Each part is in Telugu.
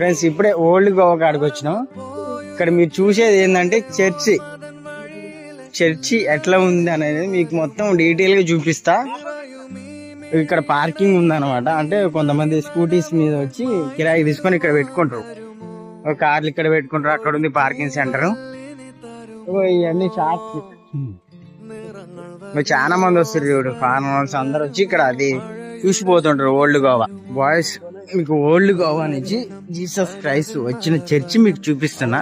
ఫ్రెండ్స్ ఇప్పుడే ఓల్డ్ గోవా కాడికి వచ్చినాం. ఇక్కడ మీరు చూసేది ఏంటంటే చర్చి ఎట్లా ఉంది అనేది మీకు మొత్తం డీటెయిల్ గా చూపిస్తా. ఇక్కడ పార్కింగ్ ఉందన్నమాట. అంటే కొంతమంది స్కూటీస్ మీద వచ్చి కిరాయి తీసుకొని ఇక్కడ పెట్టుకుంటారు, కార్లు ఇక్కడ పెట్టుకుంటారు. అక్కడ ఉంది పార్కింగ్ సెంటర్. ఇవన్నీ షాప్స్. చాలా మంది వస్తారు చూడు, ఫార్మర్స్ అందరు వచ్చి ఇక్కడ అది చూసిపోతుంటారు ఓల్డ్ గోవా. బాయ్స్ మీకు ఓల్డ్ గోవా నుంచి జీసస్ క్రైస్ట్ వచ్చిన చర్చి మీకు చూపిస్తున్నా.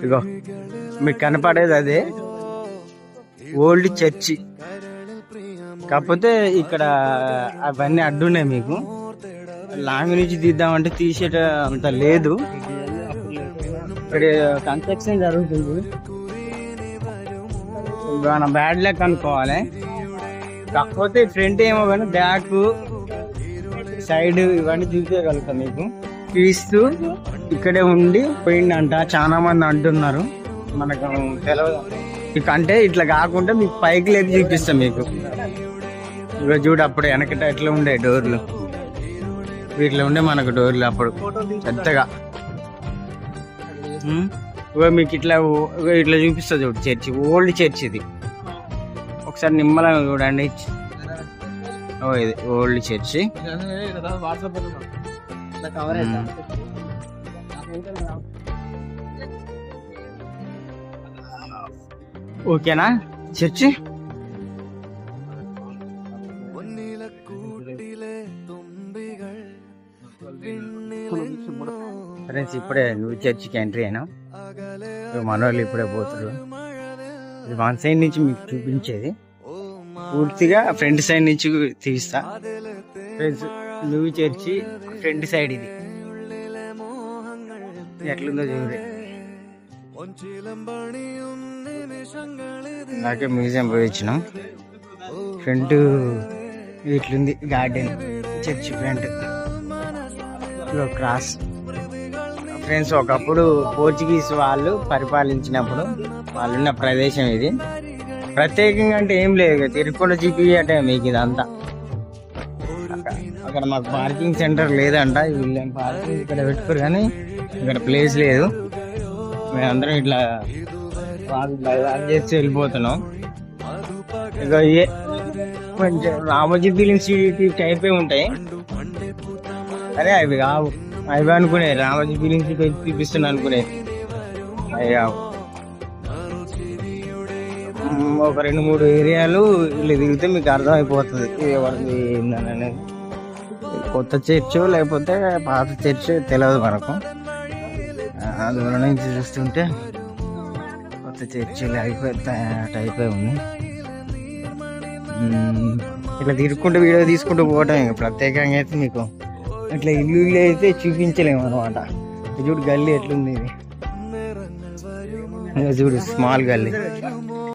ఇగో మీకు కనపడేది అదే ఓల్డ్ చర్చి. కాకపోతే ఇక్కడ అవన్నీ అడ్డున్నాయి. మీకు లాంగ్ నుంచి తీద్దామంటే తీసేట అంత లేదు. ఇక్కడ కన్స్ట్రక్షన్ జరుగుతుంది. మన బ్యాడ్ లక్ అనుకోవాలి. కాకపోతే ఫ్రంట్ ఏమో కానీ బ్యాక్ సైడ్ ఇవన్నీ చూపించగలుగుతాం. మీకు తీస్తూ ఇక్కడే ఉండి పోయిందంట చాలా మంది అంటున్నారు. మనకు తెలియదు. అంటే ఇట్లా కాకుండా మీకు పైకి లేపి చూపిస్తాం మీకు. ఇక చూడు అప్పుడు వెనకట ఎట్లా ఉండే డోర్లు, వీటిలో ఉండే మనకు డోర్లు అప్పుడు పెద్దగా. మీకు ఇట్లా చూపిస్తా చూడు చర్చి, ఓల్డ్ చర్చి ఇది. ఒకసారి నిమ్మలంగా చూడండి. ఇది ఓల్డ్ చర్చి. ఓకేనా చర్చి? ఫ్రెండ్స్ ఇప్పుడే నువ్వు చర్చికి ఎంట్రీ అయినా. మనోళ్ళు ఇప్పుడే పోతారు. ఇది వన్ సైడ్ నుంచి మీకు చూపించేది, పూర్తిగా ఫ్రంట్ సైడ్ నుంచి తీస్తా. ఫ్రెండ్స్ నువ్వు చర్చి ఫ్రంట్ సైడ్ ఇది ఎట్లుందో చూడండి. నాకే మ్యూజియం పోయి వచ్చినాం. ఫ్రంట్ ఇట్లుంది garden, church front cross. Friends ఒకప్పుడు పోర్చుగీస్ వాళ్ళు పరిపాలించినప్పుడు వాళ్ళున్న ప్రదేశం ఇది. ప్రత్యేకంగా అంటే ఏం లేదు, తిరుక్కొండ చూపించటే మీకు ఇదంతా. అక్కడ మాకు పార్కింగ్ సెంటర్ లేదంట. వీళ్ళు పార్కింగ్ ఇక్కడ పెట్టుకోరు కానీ ఇక్కడ ప్లేస్ లేదు. మేమందరం ఇట్లా చేసి వెళ్ళిపోతున్నాం. ఇక కొంచెం రామోజీ ఫిలిం సిటీ టైపే ఉంటాయి. అరే అవి కావు, అవి అనుకునే రామోజీ ఫిలిం సిటీ చూపిస్తున్నా అనుకునే అవి కావు. ఒక 2-3 ఏరియాలు ఇలా తిరిగితే మీకు అర్థమైపోతుంది ఎవరిది ఏందనేది. కొత్త చర్చ్ లేకపోతే పాత చర్చ్ తెలియదు మనకు. దూరం నుంచి చూస్తుంటే కొత్త చర్చిలు టైపే ఉంది. ఇట్లా తిరుక్కుంటూ వీడియో తీసుకుంటూ పోవటం. ఇంకా ప్రత్యేకంగా అయితే మీకు ఇట్లా ఇల్లు అయితే చూపించలేము అనమాట. చూడు గల్లీ ఎట్లుంది ఇది, చూడు స్మాల్ గల్లీ.